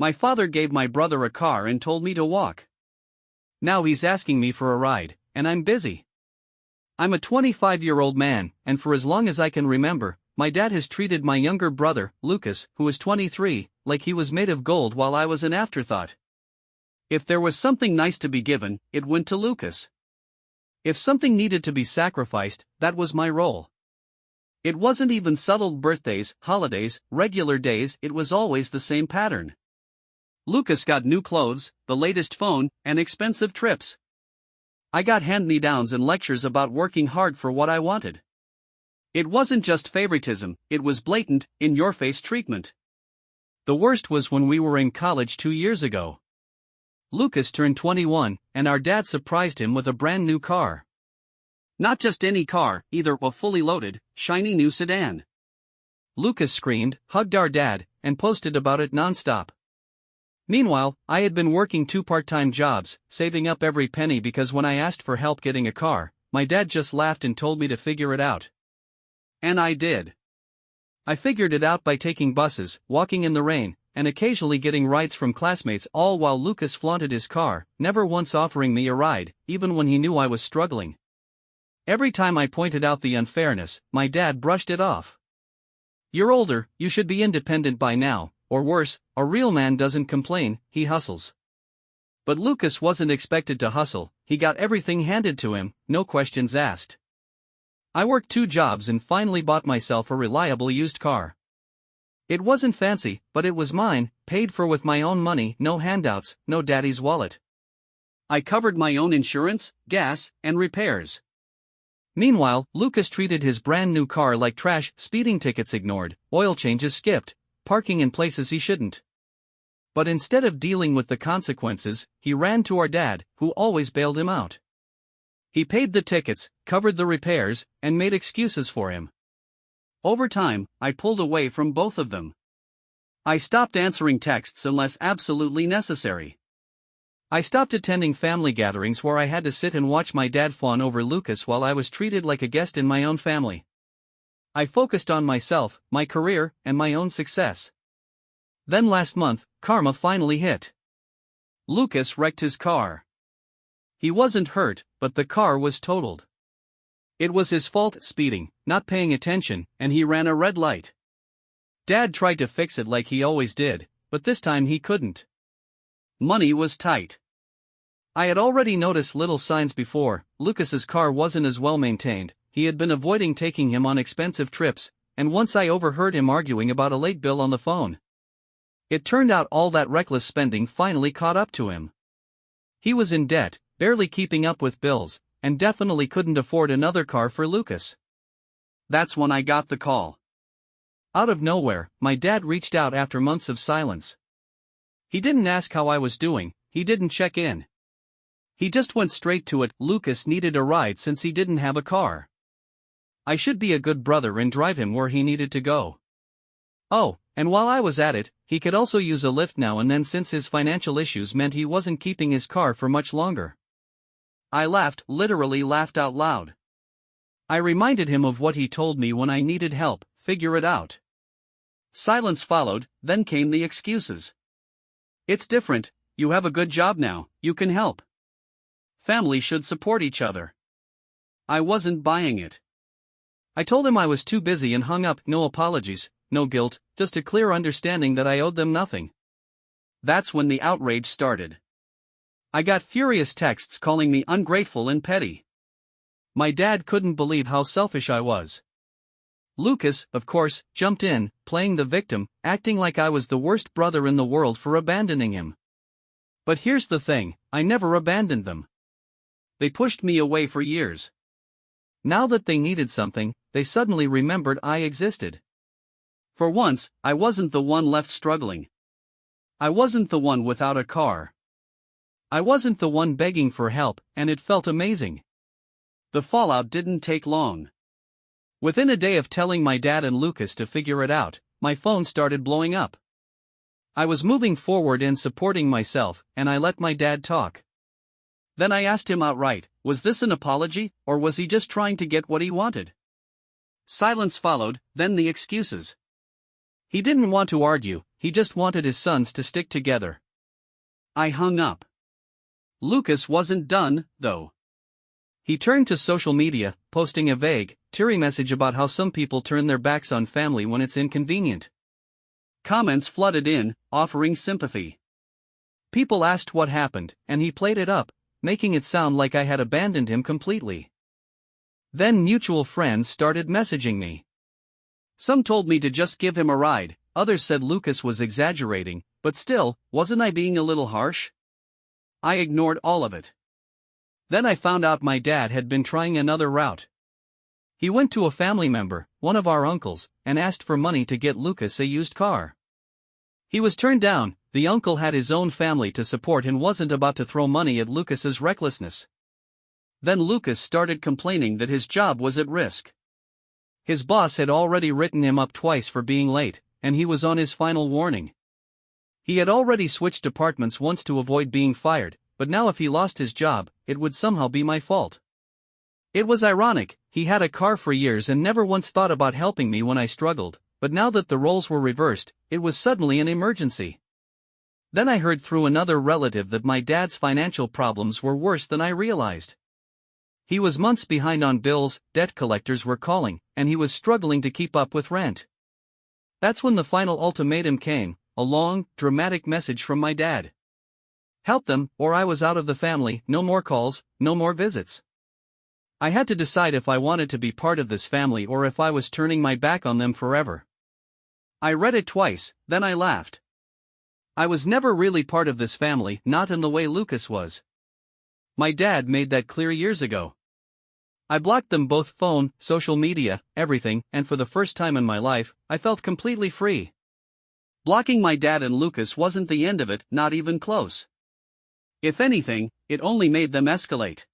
My father gave my brother a car and told me to walk. Now he's asking me for a ride, and I'm busy. I'm a 25-year-old man, and for as long as I can remember, my dad has treated my younger brother, Lucas, who is 23, like he was made of gold while I was an afterthought. If there was something nice to be given, it went to Lucas. If something needed to be sacrificed, that was my role. It wasn't even subtle birthdays, holidays, regular days, it was always the same pattern. Lucas got new clothes, the latest phone, and expensive trips. I got hand-me-downs and lectures about working hard for what I wanted. It wasn't just favoritism, it was blatant, in-your-face treatment. The worst was when we were in college 2 years ago. Lucas turned 21, and our dad surprised him with a brand new car. Not just any car, either a fully loaded, shiny new sedan. Lucas screamed, hugged our dad, and posted about it non-stop. Meanwhile, I had been working 2 part-time jobs, saving up every penny because when I asked for help getting a car, my dad just laughed and told me to figure it out. And I did. I figured it out by taking buses, walking in the rain, and occasionally getting rides from classmates, all while Lucas flaunted his car, never once offering me a ride, even when he knew I was struggling. Every time I pointed out the unfairness, my dad brushed it off. "You're older, you should be independent by now, or worse, a real man doesn't complain, he hustles." But Lucas wasn't expected to hustle, he got everything handed to him, no questions asked. I worked 2 jobs and finally bought myself a reliable used car. It wasn't fancy, but it was mine, paid for with my own money, no handouts, no daddy's wallet. I covered my own insurance, gas, and repairs. Meanwhile, Lucas treated his brand new car like trash, speeding tickets ignored, oil changes skipped, parking in places he shouldn't. But instead of dealing with the consequences, he ran to our dad, who always bailed him out. He paid the tickets, covered the repairs, and made excuses for him. Over time, I pulled away from both of them. I stopped answering texts unless absolutely necessary. I stopped attending family gatherings where I had to sit and watch my dad fawn over Lucas while I was treated like a guest in my own family. I focused on myself, my career, and my own success. Then last month, karma finally hit. Lucas wrecked his car. He wasn't hurt, but the car was totaled. It was his fault, speeding, not paying attention, and he ran a red light. Dad tried to fix it like he always did, but this time he couldn't. Money was tight. I had already noticed little signs before. Lucas's car wasn't as well maintained, he had been avoiding taking him on expensive trips, and once I overheard him arguing about a late bill on the phone. It turned out all that reckless spending finally caught up to him. He was in debt, barely keeping up with bills, and definitely couldn't afford another car for Lucas. That's when I got the call. Out of nowhere, my dad reached out after months of silence. He didn't ask how I was doing, he didn't check in. He just went straight to it. Lucas needed a ride since he didn't have a car. I should be a good brother and drive him where he needed to go. Oh, and while I was at it, he could also use a lift now and then since his financial issues meant he wasn't keeping his car for much longer. I laughed, literally laughed out loud. I reminded him of what he told me when I needed help, figure it out. Silence followed, then came the excuses. "It's different, you have a good job now, you can help. Family should support each other." I wasn't buying it. I told him I was too busy and hung up. No apologies, no guilt, just a clear understanding that I owed them nothing. That's when the outrage started. I got furious texts calling me ungrateful and petty. My dad couldn't believe how selfish I was. Lucas, of course, jumped in, playing the victim, acting like I was the worst brother in the world for abandoning him. But here's the thing, I never abandoned them. They pushed me away for years. Now that they needed something, they suddenly remembered I existed. For once, I wasn't the one left struggling. I wasn't the one without a car. I wasn't the one begging for help, and it felt amazing. The fallout didn't take long. Within a day of telling my dad and Lucas to figure it out, my phone started blowing up. I was moving forward and supporting myself, and I let my dad talk. Then I asked him outright, was this an apology, or was he just trying to get what he wanted? Silence followed, then the excuses. He didn't want to argue, he just wanted his sons to stick together. I hung up. Lucas wasn't done, though. He turned to social media, posting a vague, teary message about how some people turn their backs on family when it's inconvenient. Comments flooded in, offering sympathy. People asked what happened, and he played it up, making it sound like I had abandoned him completely. Then mutual friends started messaging me. Some told me to just give him a ride, others said Lucas was exaggerating, but still, wasn't I being a little harsh? I ignored all of it. Then I found out my dad had been trying another route. He went to a family member, one of our uncles, and asked for money to get Lucas a used car. He was turned down. The uncle had his own family to support and wasn't about to throw money at Lucas's recklessness. Then Lucas started complaining that his job was at risk. His boss had already written him up twice for being late, and he was on his final warning. He had already switched departments once to avoid being fired, but now if he lost his job, it would somehow be my fault. It was ironic, he had a car for years and never once thought about helping me when I struggled, but now that the roles were reversed, it was suddenly an emergency. Then I heard through another relative that my dad's financial problems were worse than I realized. He was months behind on bills, debt collectors were calling, and he was struggling to keep up with rent. That's when the final ultimatum came, a long, dramatic message from my dad. Help them, or I was out of the family, no more calls, no more visits. I had to decide if I wanted to be part of this family or if I was turning my back on them forever. I read it twice, then I laughed. I was never really part of this family, not in the way Lucas was. My dad made that clear years ago. I blocked them both, phone, social media, everything, and for the first time in my life, I felt completely free. Blocking my dad and Lucas wasn't the end of it, not even close. If anything, it only made them escalate.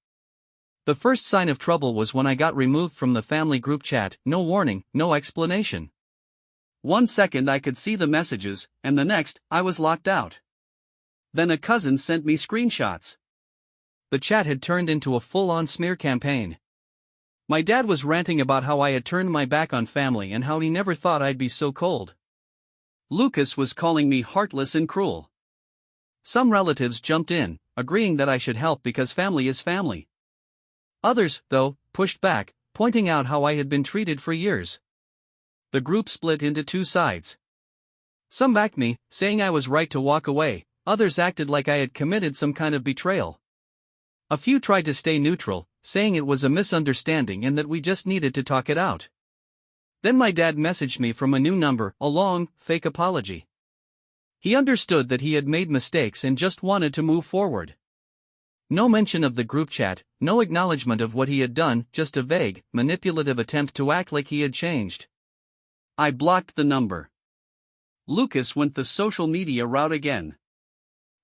The first sign of trouble was when I got removed from the family group chat, no warning, no explanation. 1 second I could see the messages, and the next, I was locked out. Then a cousin sent me screenshots. The chat had turned into a full-on smear campaign. My dad was ranting about how I had turned my back on family and how he never thought I'd be so cold. Lucas was calling me heartless and cruel. Some relatives jumped in, agreeing that I should help because family is family. Others, though, pushed back, pointing out how I had been treated for years. The group split into two sides. Some backed me, saying I was right to walk away, others acted like I had committed some kind of betrayal. A few tried to stay neutral, saying it was a misunderstanding and that we just needed to talk it out. Then my dad messaged me from a new number, a long, fake apology. He understood that he had made mistakes and just wanted to move forward. No mention of the group chat, no acknowledgement of what he had done, just a vague, manipulative attempt to act like he had changed. I blocked the number. Lucas went the social media route again.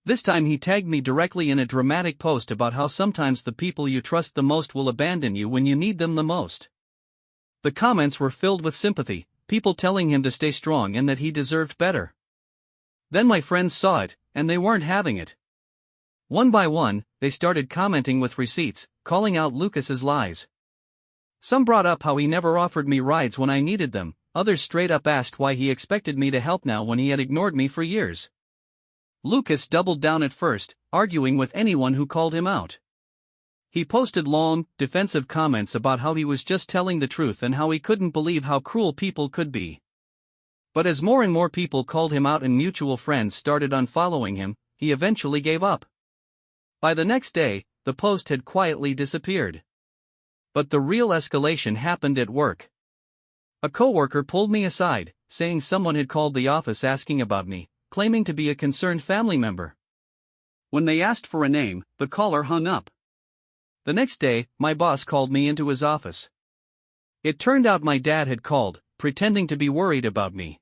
This time he tagged me directly in a dramatic post about how sometimes the people you trust the most will abandon you when you need them the most. The comments were filled with sympathy, people telling him to stay strong and that he deserved better. Then my friends saw it, and they weren't having it. One by one, they started commenting with receipts, calling out Lucas's lies. Some brought up how he never offered me rides when I needed them, others straight up asked why he expected me to help now when he had ignored me for years. Lucas doubled down at first, arguing with anyone who called him out. He posted long, defensive comments about how he was just telling the truth and how he couldn't believe how cruel people could be. But as more and more people called him out and mutual friends started unfollowing him, he eventually gave up. By the next day, the post had quietly disappeared. But the real escalation happened at work. A coworker pulled me aside, saying someone had called the office asking about me, claiming to be a concerned family member. When they asked for a name, the caller hung up. The next day, my boss called me into his office. It turned out my dad had called, pretending to be worried about me.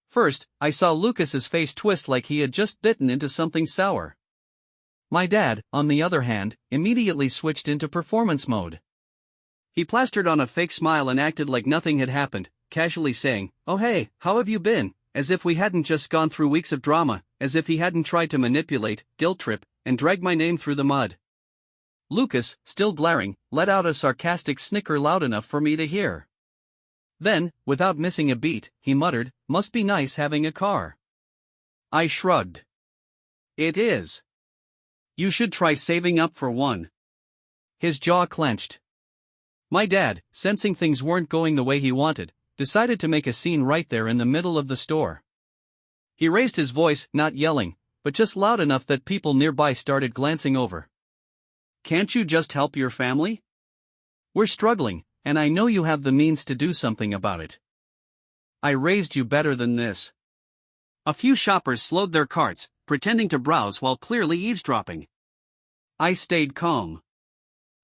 First, I saw Lucas's face twist like he had just bitten into something sour. My dad, on the other hand, immediately switched into performance mode. He plastered on a fake smile and acted like nothing had happened, casually saying, "Oh hey, how have you been?" as if we hadn't just gone through weeks of drama, as if he hadn't tried to manipulate, guilt trip, and drag my name through the mud. Lucas, still glaring, let out a sarcastic snicker loud enough for me to hear. Then, without missing a beat, he muttered, "Must be nice having a car." I shrugged. It is. You should try saving up for one. His jaw clenched. My dad, sensing things weren't going the way he wanted, decided to make a scene right there in the middle of the store. He raised his voice, not yelling, but just loud enough that people nearby started glancing over. Can't you just help your family? We're struggling, and I know you have the means to do something about it. I raised you better than this. A few shoppers slowed their carts, pretending to browse while clearly eavesdropping. I stayed calm.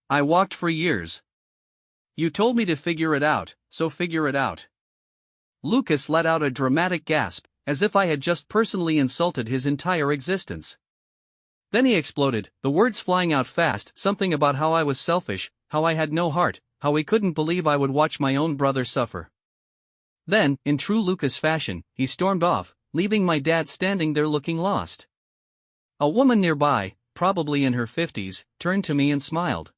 I walked for years. You told me to figure it out, so figure it out. Lucas let out a dramatic gasp, as if I had just personally insulted his entire existence. Then he exploded, the words flying out fast, something about how I was selfish, how I had no heart, how he couldn't believe I would watch my own brother suffer. Then, in true Lucas fashion, he stormed off, leaving my dad standing there looking lost. A woman nearby, probably in her 50s, turned to me and smiled.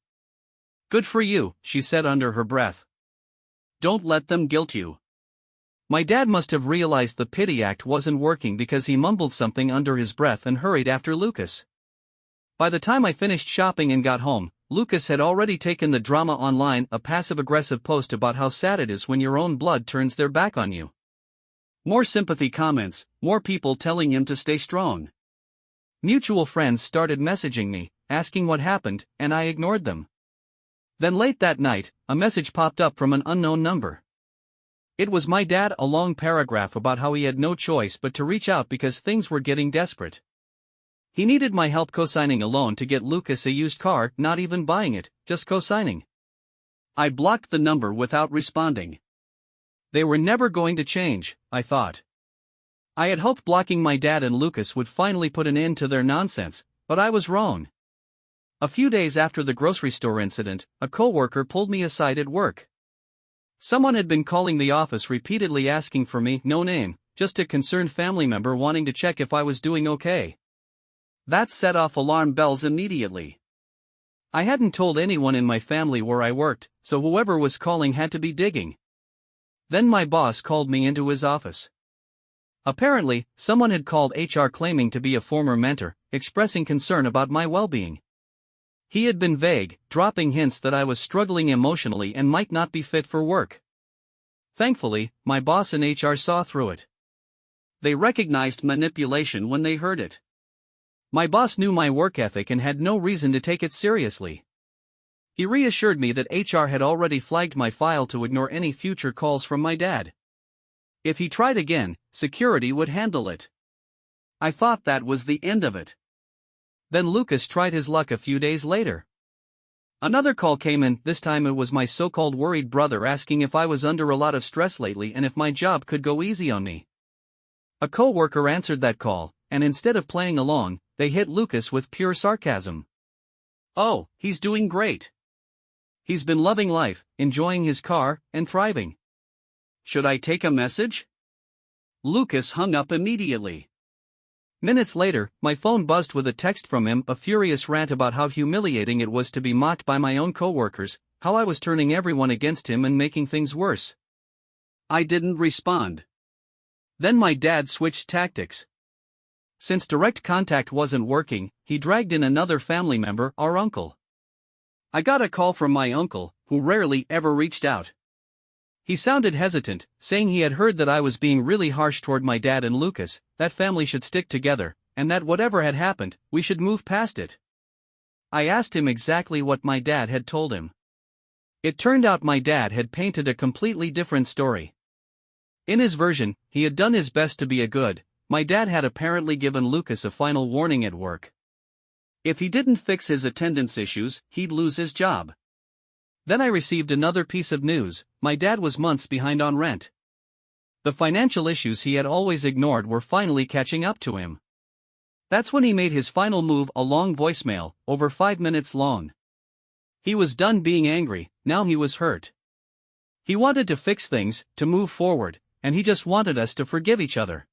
Good for you, she said under her breath. Don't let them guilt you. My dad must have realized the pity act wasn't working because he mumbled something under his breath and hurried after Lucas. By the time I finished shopping and got home, Lucas had already taken the drama online, a passive-aggressive post about how sad it is when your own blood turns their back on you. More sympathy comments, more people telling him to stay strong. Mutual friends started messaging me, asking what happened, and I ignored them. Then late that night, a message popped up from an unknown number. It was my dad, a long paragraph about how he had no choice but to reach out because things were getting desperate. He needed my help co-signing a loan to get Lucas a used car, not even buying it, just co-signing. I blocked the number without responding. They were never going to change, I thought. I had hoped blocking my dad and Lucas would finally put an end to their nonsense, but I was wrong. A few days after the grocery store incident, a coworker pulled me aside at work. Someone had been calling the office repeatedly asking for me, no name, just a concerned family member wanting to check if I was doing okay. That set off alarm bells immediately. I hadn't told anyone in my family where I worked, so whoever was calling had to be digging. Then my boss called me into his office. Apparently, someone had called HR claiming to be a former mentor, expressing concern about my well-being. He had been vague, dropping hints that I was struggling emotionally and might not be fit for work. Thankfully, my boss in HR saw through it. They recognized manipulation when they heard it. My boss knew my work ethic and had no reason to take it seriously. He reassured me that HR had already flagged my file to ignore any future calls from my dad. If he tried again, security would handle it. I thought that was the end of it. Then Lucas tried his luck a few days later. Another call came in, this time it was my so-called worried brother asking if I was under a lot of stress lately and if my job could go easy on me. A co-worker answered that call, and instead of playing along, they hit Lucas with pure sarcasm. Oh, he's doing great. He's been loving life, enjoying his car, and thriving. Should I take a message? Lucas hung up immediately. Minutes later, my phone buzzed with a text from him, a furious rant about how humiliating it was to be mocked by my own coworkers, how I was turning everyone against him and making things worse. I didn't respond. Then my dad switched tactics. Since direct contact wasn't working, he dragged in another family member, our uncle. I got a call from my uncle, who rarely ever reached out. He sounded hesitant, saying he had heard that I was being really harsh toward my dad and Lucas, that family should stick together, and that whatever had happened, we should move past it. I asked him exactly what my dad had told him. It turned out my dad had painted a completely different story. In his version, he had done his best to be a good. My dad had apparently given Lucas a final warning at work. If he didn't fix his attendance issues, he'd lose his job. Then I received another piece of news: my dad was months behind on rent. The financial issues he had always ignored were finally catching up to him. That's when he made his final move, a long voicemail, over 5 minutes long. He was done being angry, now he was hurt. He wanted to fix things, to move forward, and he just wanted us to forgive each other.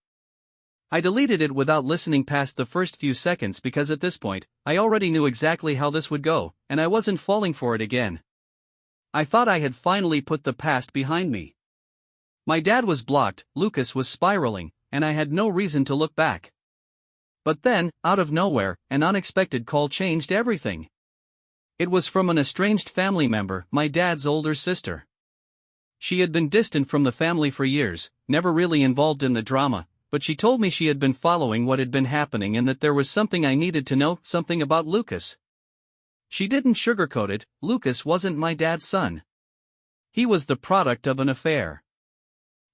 I deleted it without listening past the first few seconds because at this point, I already knew exactly how this would go, and I wasn't falling for it again. I thought I had finally put the past behind me. My dad was blocked, Lucas was spiraling, and I had no reason to look back. But then, out of nowhere, an unexpected call changed everything. It was from an estranged family member, my dad's older sister. She had been distant from the family for years, never really involved in the drama, but she told me she had been following what had been happening and that there was something I needed to know, something about Lucas. She didn't sugarcoat it. Lucas wasn't my dad's son. He was the product of an affair.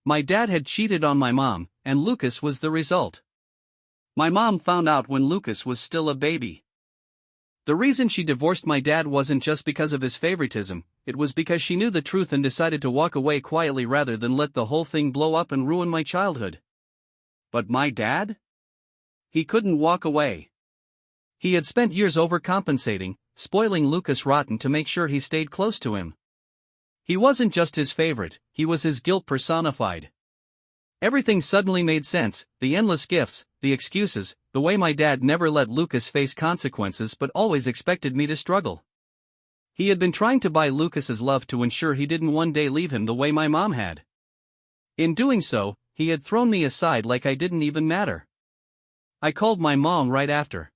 My dad had cheated on my mom, and Lucas was the result. My mom found out when Lucas was still a baby. The reason she divorced my dad wasn't just because of his favoritism, it was because she knew the truth and decided to walk away quietly rather than let the whole thing blow up and ruin my childhood. But my dad? He couldn't walk away. He had spent years overcompensating, spoiling Lucas rotten to make sure he stayed close to him. He wasn't just his favorite, he was his guilt personified. Everything suddenly made sense, the endless gifts, the excuses, the way my dad never let Lucas face consequences but always expected me to struggle. He had been trying to buy Lucas's love to ensure he didn't one day leave him the way my mom had. In doing so, he had thrown me aside like I didn't even matter. I called my mom right after.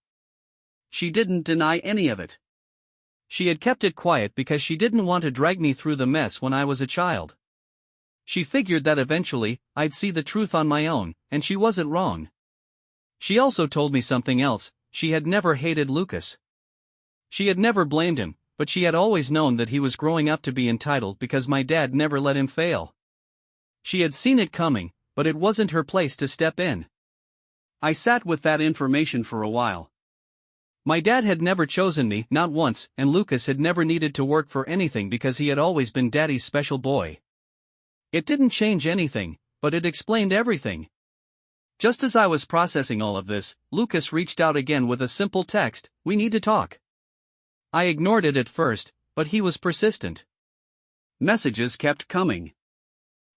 She didn't deny any of it. She had kept it quiet because she didn't want to drag me through the mess when I was a child. She figured that eventually, I'd see the truth on my own, and she wasn't wrong. She also told me something else. She had never hated Lucas. She had never blamed him, but she had always known that he was growing up to be entitled because my dad never let him fail. She had seen it coming, but it wasn't her place to step in. I sat with that information for a while. My dad had never chosen me, not once, and Lucas had never needed to work for anything because he had always been Daddy's special boy. It didn't change anything, but it explained everything. Just as I was processing all of this, Lucas reached out again with a simple text, "We need to talk." I ignored it at first, but he was persistent. Messages kept coming.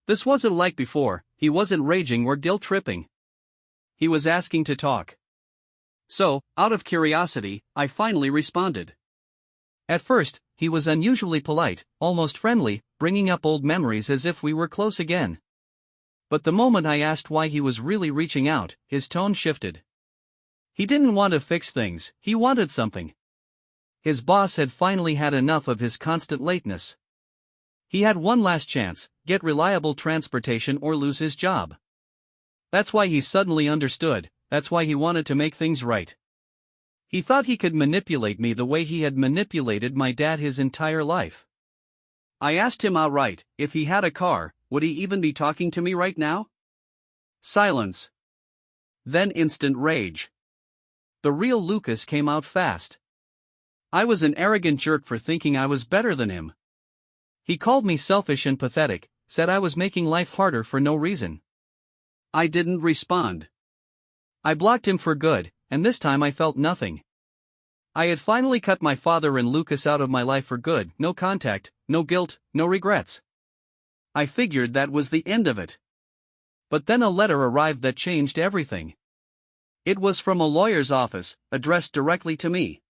This wasn't like before, he wasn't raging or guilt-tripping. He was asking to talk. So, out of curiosity, I finally responded. At first, he was unusually polite, almost friendly, bringing up old memories as if we were close again. But the moment I asked why he was really reaching out, his tone shifted. He didn't want to fix things, he wanted something. His boss had finally had enough of his constant lateness. He had one last chance, get reliable transportation or lose his job. That's why he suddenly understood, that's why he wanted to make things right. He thought he could manipulate me the way he had manipulated my dad his entire life. I asked him outright, if he had a car, would he even be talking to me right now? Silence. Then instant rage. The real Lucas came out fast. I was an arrogant jerk for thinking I was better than him. He called me selfish and pathetic, said I was making life harder for no reason. I didn't respond. I blocked him for good, and this time I felt nothing. I had finally cut my father and Lucas out of my life for good, no contact, no guilt, no regrets. I figured that was the end of it. But then a letter arrived that changed everything. It was from a lawyer's office, addressed directly to me.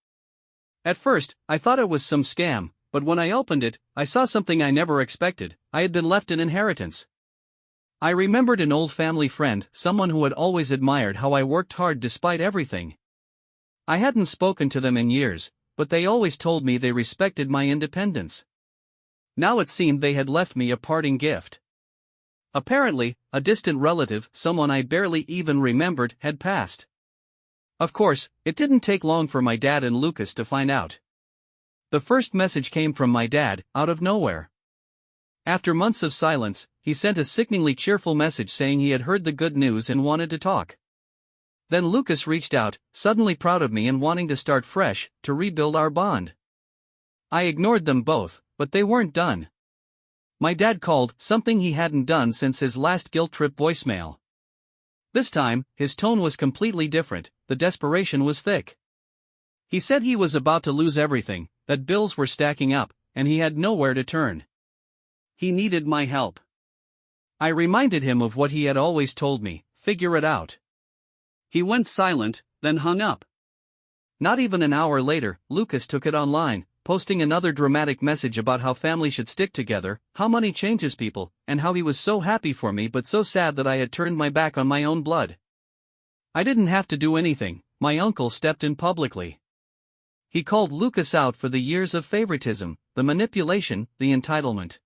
At first, I thought it was some scam, but when I opened it, I saw something I never expected. I had been left an inheritance. I remembered an old family friend, someone who had always admired how I worked hard despite everything. I hadn't spoken to them in years, but they always told me they respected my independence. Now it seemed they had left me a parting gift. Apparently, a distant relative, someone I barely even remembered, had passed. Of course, it didn't take long for my dad and Lucas to find out. The first message came from my dad, out of nowhere. After months of silence, he sent a sickeningly cheerful message saying he had heard the good news and wanted to talk. Then Lucas reached out, suddenly proud of me and wanting to start fresh, to rebuild our bond. I ignored them both, but they weren't done. My dad called, something he hadn't done since his last guilt trip voicemail. This time, his tone was completely different, the desperation was thick. He said he was about to lose everything, that bills were stacking up, and he had nowhere to turn. He needed my help. I reminded him of what he had always told me, figure it out. He went silent, then hung up. Not even an hour later, Lucas took it online, posting another dramatic message about how family should stick together, how money changes people, and how he was so happy for me but so sad that I had turned my back on my own blood. I didn't have to do anything, my uncle stepped in publicly. He called Lucas out for the years of favoritism, the manipulation, the entitlement.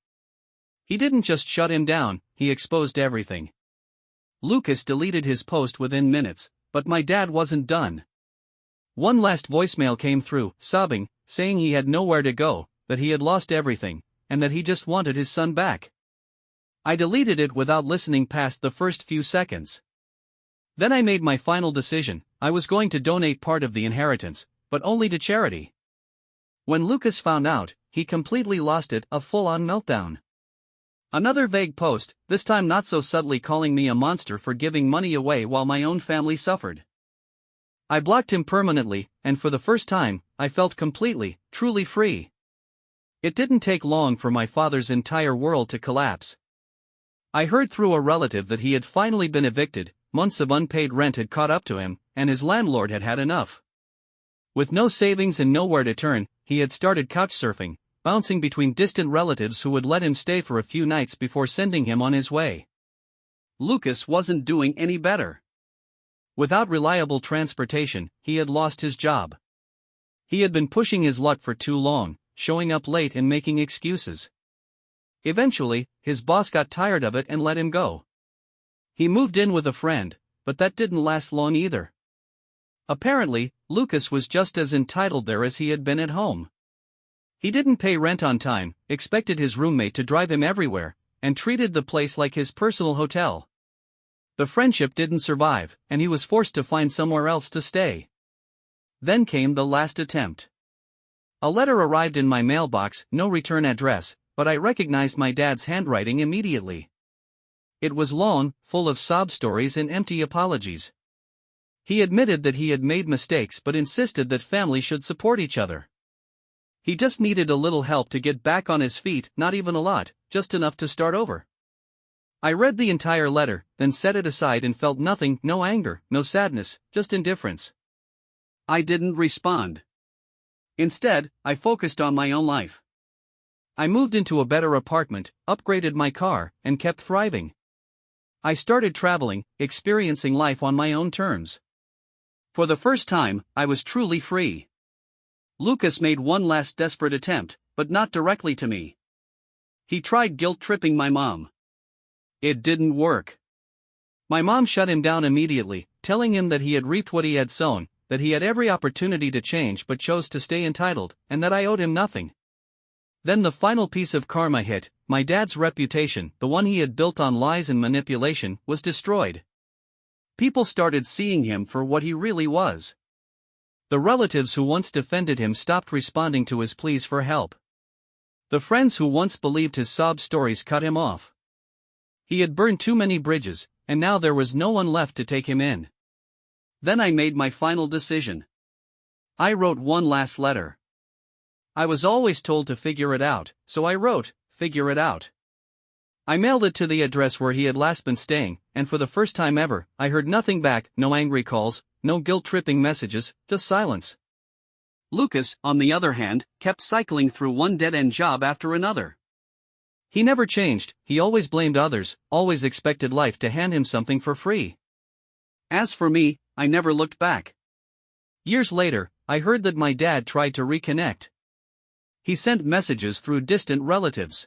He didn't just shut him down, he exposed everything. Lucas deleted his post within minutes, but my dad wasn't done. One last voicemail came through, sobbing, saying he had nowhere to go, that he had lost everything, and that he just wanted his son back. I deleted it without listening past the first few seconds. Then I made my final decision. I was going to donate part of the inheritance, but only to charity. When Lucas found out, he completely lost it, a full-on meltdown. Another vague post, this time not so subtly calling me a monster for giving money away while my own family suffered. I blocked him permanently, and for the first time, I felt completely, truly free. It didn't take long for my father's entire world to collapse. I heard through a relative that he had finally been evicted, months of unpaid rent had caught up to him, and his landlord had had enough. With no savings and nowhere to turn, he had started couchsurfing, bouncing between distant relatives who would let him stay for a few nights before sending him on his way. Lucas wasn't doing any better. Without reliable transportation, he had lost his job. He had been pushing his luck for too long, showing up late and making excuses. Eventually, his boss got tired of it and let him go. He moved in with a friend, but that didn't last long either. Apparently, Lucas was just as entitled there as he had been at home. He didn't pay rent on time, expected his roommate to drive him everywhere, and treated the place like his personal hotel. The friendship didn't survive, and he was forced to find somewhere else to stay. Then came the last attempt. A letter arrived in my mailbox, no return address, but I recognized my dad's handwriting immediately. It was long, full of sob stories and empty apologies. He admitted that he had made mistakes but insisted that family should support each other. He just needed a little help to get back on his feet, not even a lot, just enough to start over. I read the entire letter, then set it aside and felt nothing, no anger, no sadness, just indifference. I didn't respond. Instead, I focused on my own life. I moved into a better apartment, upgraded my car, and kept thriving. I started traveling, experiencing life on my own terms. For the first time, I was truly free. Lucas made one last desperate attempt, but not directly to me. He tried guilt-tripping my mom. It didn't work. My mom shut him down immediately, telling him that he had reaped what he had sown, that he had every opportunity to change but chose to stay entitled, and that I owed him nothing. Then the final piece of karma hit. My dad's reputation, the one he had built on lies and manipulation, was destroyed. People started seeing him for what he really was. The relatives who once defended him stopped responding to his pleas for help. The friends who once believed his sob stories cut him off. He had burned too many bridges, and now there was no one left to take him in. Then I made my final decision. I wrote one last letter. I was always told to figure it out, so I wrote, "Figure it out." I mailed it to the address where he had last been staying, and for the first time ever, I heard nothing back, no angry calls, no guilt-tripping messages, just silence. Lucas, on the other hand, kept cycling through one dead-end job after another. He never changed, he always blamed others, always expected life to hand him something for free. As for me, I never looked back. Years later, I heard that my dad tried to reconnect. He sent messages through distant relatives.